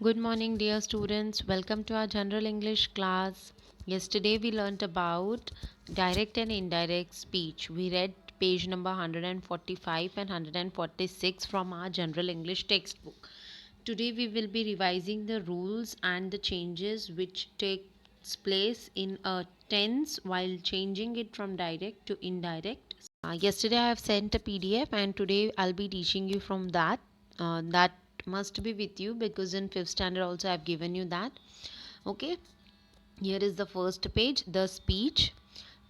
Good morning, dear students. Welcome to our general English class. Yesterday we learnt about direct and indirect speech. We read page number 145 and 146 from our general English textbook. Today we will be revising the rules and the changes which takes place in a tense while changing it from direct to indirect. Yesterday I have sent a PDF and today I'll be teaching you from that must be with you because in 5th standard also I've given you that. Okay, here is the first page, the speech.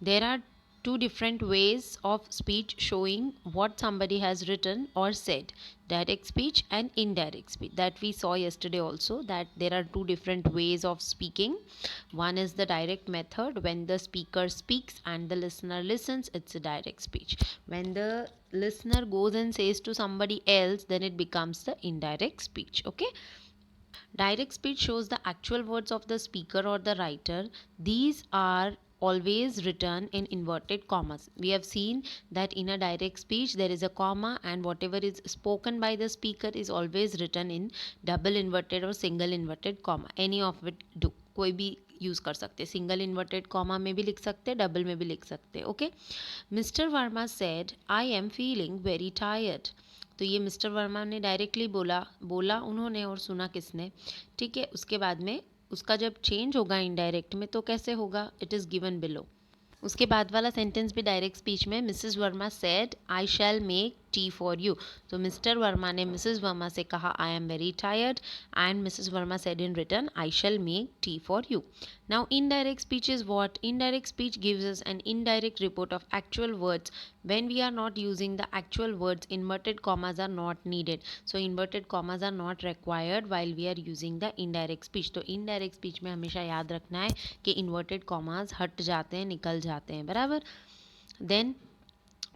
There are two different ways of speech showing what somebody has written or said: direct speech and indirect speech. That we saw yesterday also, that there are two different ways of speaking. One is the direct method, when the speaker speaks and the listener listens, it's a direct speech. When the listener goes and says to somebody else, then it becomes the indirect speech. Okay, direct speech shows the actual words of the speaker or the writer. These are always written in inverted commas. We have seen that in a direct speech there is a comma, and whatever is spoken by the speaker is always written in double inverted or single inverted comma. Any of it do, कोई भी use कर सकते, single inverted comma में भी लिख सकते, double में भी लिख सकते. Okay, mister Verma said I am feeling very tired. तो ये मिस्टर वर्मा ने डायरेक्टली बोला, उन्होंने और सुना किसने? ठीक है, उसके बाद में उसका जब चेंज होगा इनडायरेक्ट में तो कैसे होगा? It is given below. उसके बाद वाला सेंटेंस भी डायरेक्ट स्पीच में, Mrs Verma said I shell make tea for you. तो मिस्टर वर्मा ने मिसेस वर्मा से कहा I am very tired, and Mrs Verma said in return I shell make tea for you. Now indirect speech is what? Indirect speech gives us an indirect report of actual words. When we are not using the actual words, inverted commas are not needed. So inverted commas are not required while we are using the indirect speech. तो indirect speech में हमेशा याद रखना है कि inverted commas हट जाते हैं, निकल जाते हैं, बराबर. Then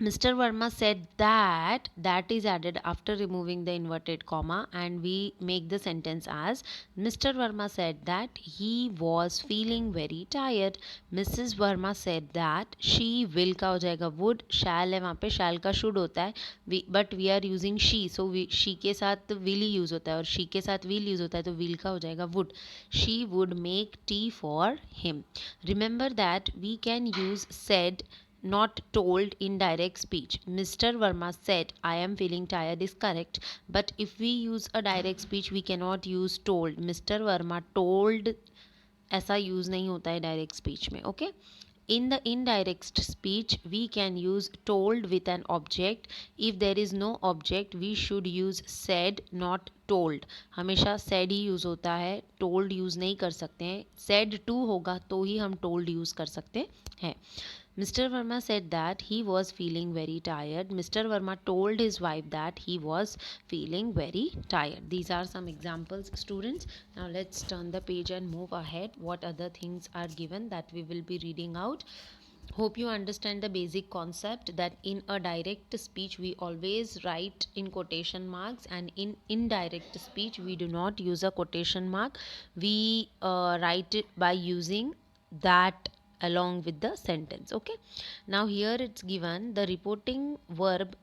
Mr. Verma said that is added after removing the inverted comma, and we make the sentence as Mr. Verma said that he was feeling very tired. Mrs. Verma said that she will का हो जाएगा would, shall है वहाँ पे, shall का should होता है, but we are using she, so she के साथ will ही use होता है और she के साथ will use होता है, तो will का हो जाएगा would. She would make tea for him. Remember that we can use said, not told, in direct speech. Mr. Verma said I am feeling tired is correct, but if we use a direct speech we cannot use told. Mr. Verma told ऐसा use नहीं होता है direct speech में. Okay, in the indirect speech we can use told with an object. if there is no object we should use said, not told. हमेशा said ही use होता है, told use नहीं कर सकते हैं. said to होगा तो ही हम told यूज कर सकते हैं. Mr. Verma said that he was feeling very tired. Mr. Verma told his wife that he was feeling very tired. These are some examples, students. Now let's turn the page and move ahead. What other things are given that we will be reading out? Hope you understand the basic concept that in a direct speech we always write in quotation marks, and in indirect speech we do not use a quotation mark. We write it by using that along with the sentence. Okay, now here it's given the reporting verb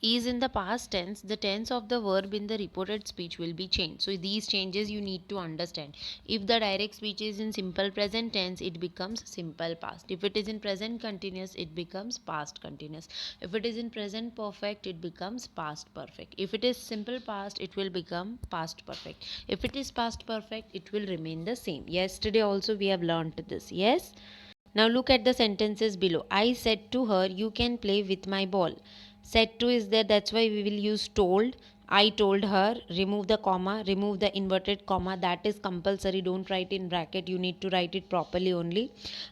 is in the past tense. The tense of the verb in the reported speech will be changed. So these changes you need to understand. If the direct speech is in simple present tense, it becomes simple past. If it is in present continuous, it becomes past continuous. If it is in present perfect, it becomes past perfect. If it is simple past, it will become past perfect. If it is past perfect, it will remain the same. Yesterday also we have learned this. Yes. Now look at the sentences below. I said to her, you can play with my ball. Said to is there, that's why we will use told. I told her. Remove the comma, remove the inverted comma, that is compulsory. Don't write in bracket, you need to write it properly only.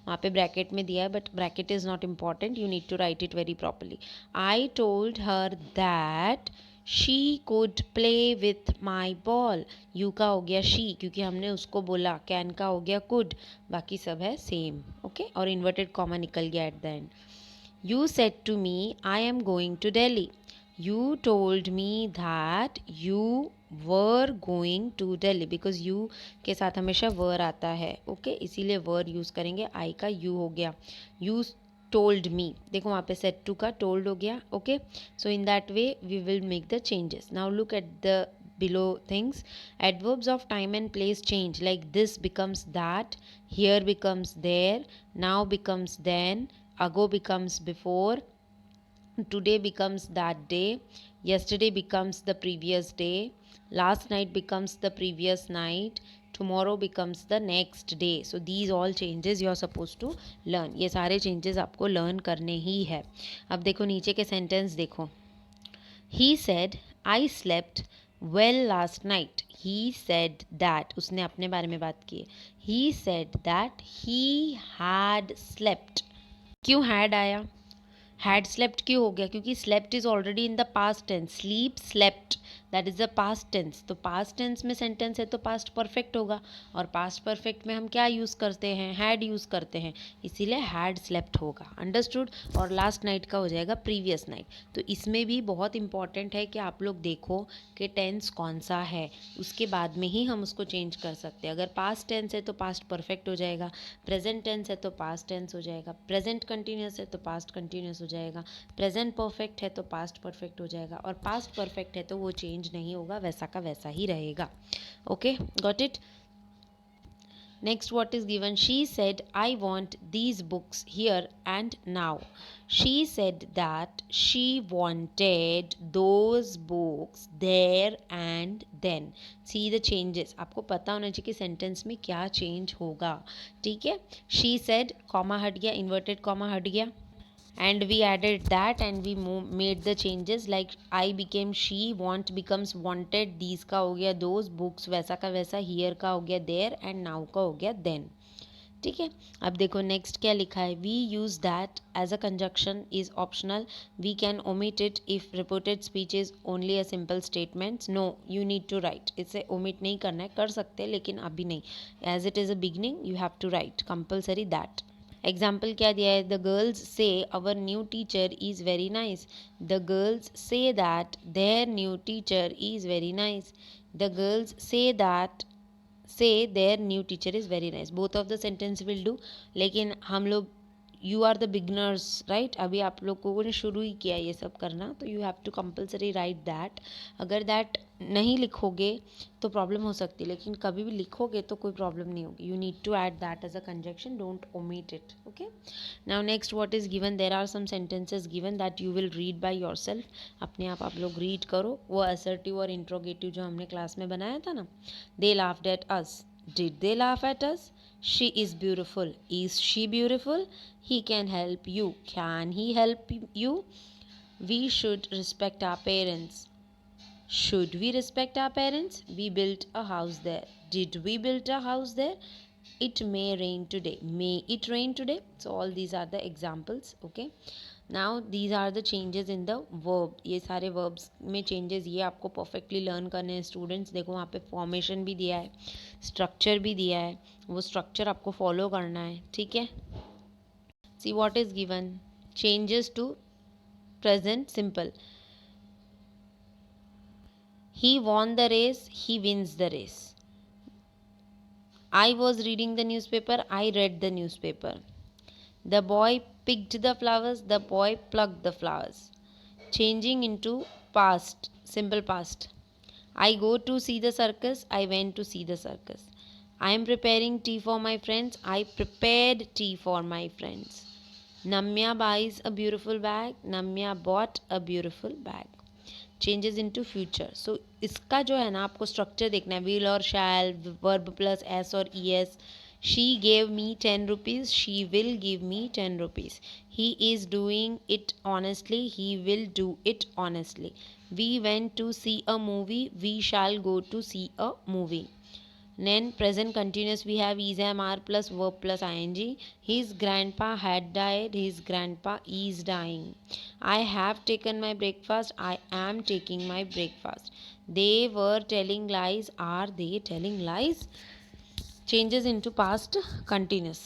वहाँ पे bracket में दिया है, but bracket is not important, you need to write it very properly. I told her that she could play with my ball. You का हो गया she क्योंकि हमने उसको बोला. कैन का हो गया could. बाकी सब है सेम. ओके, और इन्वर्टेड कॉमा निकल गया at the end. You said to me I am going to Delhi. You told me that you were going to Delhi, because you के साथ हमेशा were आता है. ओके, इसीलिए were यूज़ करेंगे. I का you हो गया. You told me, देखो वहाँ पे said to का told हो गया. Okay, so in that way we will make the changes. Now look at the below things. Adverbs of time and place change, like this becomes that, here becomes there, now becomes then, ago becomes before, today becomes that day, yesterday becomes the previous day, last night becomes the previous night, tomorrow becomes the next day. So these all changes you are supposed to learn. ये सारे changes आपको learn करने ही है. अब देखो नीचे के sentence देखो. He said I slept well last night. He said that, उसने अपने बारे में बात की है. He said that he had slept. क्यों had आया? हैड स्लेप्ट क्यों हो गया? क्योंकि slept is already in the past tense. Sleep slept, that is the past tense. तो पास्ट टेंस में सेंटेंस है तो पास्ट परफेक्ट होगा, और पास्ट परफेक्ट में हम क्या यूज़ करते हैं? हैड यूज़ करते हैं, इसीलिए हैड स्लेप्ट होगा. अंडरस्टूड. और लास्ट नाइट का हो जाएगा प्रीवियस नाइट. तो इसमें भी बहुत इंपॉर्टेंट है कि आप लोग देखो कि टेंस कौन सा है, उसके बाद में ही हम उसको चेंज कर सकते हैं. अगर पास्ट टेंस है तो पास्ट परफेक्ट हो जाएगा, प्रेजेंट टेंस है तो पास्ट टेंस हो जाएगा, प्रेजेंट कंटिन्यूस है तो पास्ट कंटिन्यूस हो जाएगा, प्रेजेंट परफेक्ट है तो पास्ट परफेक्ट हो जाएगा, और पास्ट परफेक्ट है तो वो चेंज नहीं होगा, वैसा का वैसा ही रहेगा. Okay, got it. Next, what is given? She said, I want these books here and now. She said that she wanted those books there and then. See the changes. आपको पता होना चाहिए कि sentence में क्या change होगा. ठीक है. She said, comma हट गया, inverted comma हट गया, and we added that and we made the changes, like I became she, want becomes wanted, these का हो गया those, books वैसा का वैसा, here का हो गया there, and now का हो गया then. ठीक है. अब देखो नेक्स्ट क्या लिखा है. We use that as a conjunction is optional. We can omit it if reported speech is only a simple statements. No, you need to write. इसे ओमिट नहीं करना है, कर सकते हैं लेकिन अभी नहीं. As it is a beginning you have to write compulsory that. Example क्या दिया है? The girls say our new teacher is very nice. The girls say that their new teacher is very nice. The girls say that say their new teacher is very nice. Both of the sentence will do. लेकिन हम लोग you are the beginners, right. अभी आप लोगों ने शुरू ही किया ये सब करना, तो you have to compulsory write that. अगर दैट नहीं लिखोगे तो प्रॉब्लम हो सकती है, लेकिन कभी भी लिखोगे तो कोई प्रॉब्लम नहीं होगी. You need to add that as a conjunction, don't omit it. Okay. Now next what is given. There are some sentences given that you will read by yourself. अपने आप लोग रीड करो. वो असर्टिव और interrogative जो हमने class में बनाया था ना. They laughed at us. Did they laugh at us? She is beautiful. Is she beautiful? He can help you. Can he help you? We should respect our parents. Should we respect our parents? We built a house there. Did we build a house there? It may rain today. May it rain today? So all these are the examples. Okay. Now these are the changes in the verb. ये सारे verbs में changes ये आपको perfectly learn करने हैं students. देखो वहाँ पे formation भी दिया है, structure भी दिया है, वो structure आपको follow करना है. ठीक है. See what is given. Changes to present simple. He won the race. He wins the race. I was reading the newspaper. I read the newspaper. The boy picked the flowers. The boy plucked the flowers. Changing into past, simple past. I go to see the circus. I went to see the circus. I am preparing tea for my friends. I prepared tea for my friends. Namya buys a beautiful bag. Namya bought a beautiful bag. Changes into future. So इसका जो है ना आपको structure देखना है. will और shall, verb plus s और es. She gave me 10 rupees. She will give me 10 rupees. He is doing it honestly. He will do it honestly. We went to see a movie. We shall go to see a movie. Then present continuous we have is am are plus verb plus ing. His grandpa had died. His grandpa is dying. I have taken my breakfast. I am taking my breakfast. They were telling lies. Are they telling lies? Changes into past continuous.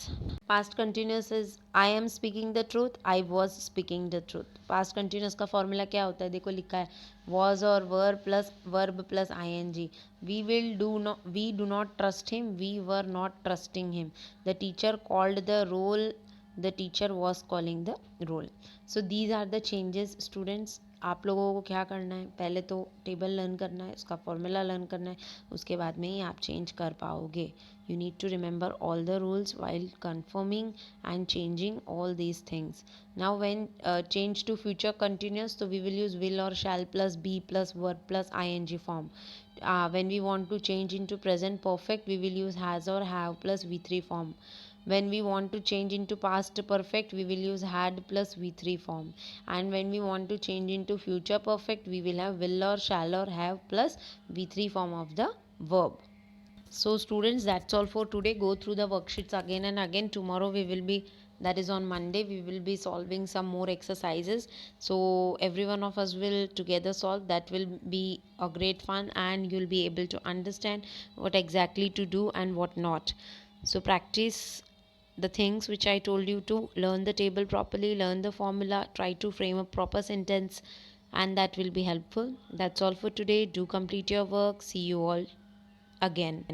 Past continuous is I am speaking the truth. I was speaking the truth. Past continuous का formula क्या होता है? देखो लिखा है was और were plus verb plus ing. We do not trust him. We were not trusting him. The teacher called the roll the teacher was calling the roll. So these are the changes students. आप लोगों को क्या करना है, पहले तो table learn करना है, उसका फॉर्मूला लर्न करना है, उसके बाद में ही आप चेंज कर पाओगे. You need to remember all the rules while confirming and changing all these things. Now when change to future continuous, so we will use will or shall plus be plus verb plus ing form. When we want to change into present perfect, we will use has or have plus v3 form. When we want to change into past perfect, we will use had plus v3 form. And when we want to change into future perfect, we will have will or shall or have plus v3 form of the verb. So students, that's all for today. Go through the worksheets again and again. Tomorrow we will be, that is on Monday, we will be solving some more exercises. So every one of us will together solve. That will be a great fun, and you'll be able to understand what exactly to do and what not. So practice the things which I told you to. Learn the table properly, learn the formula, try to frame a proper sentence, and that will be helpful. That's all for today. Do complete your work. See you all again.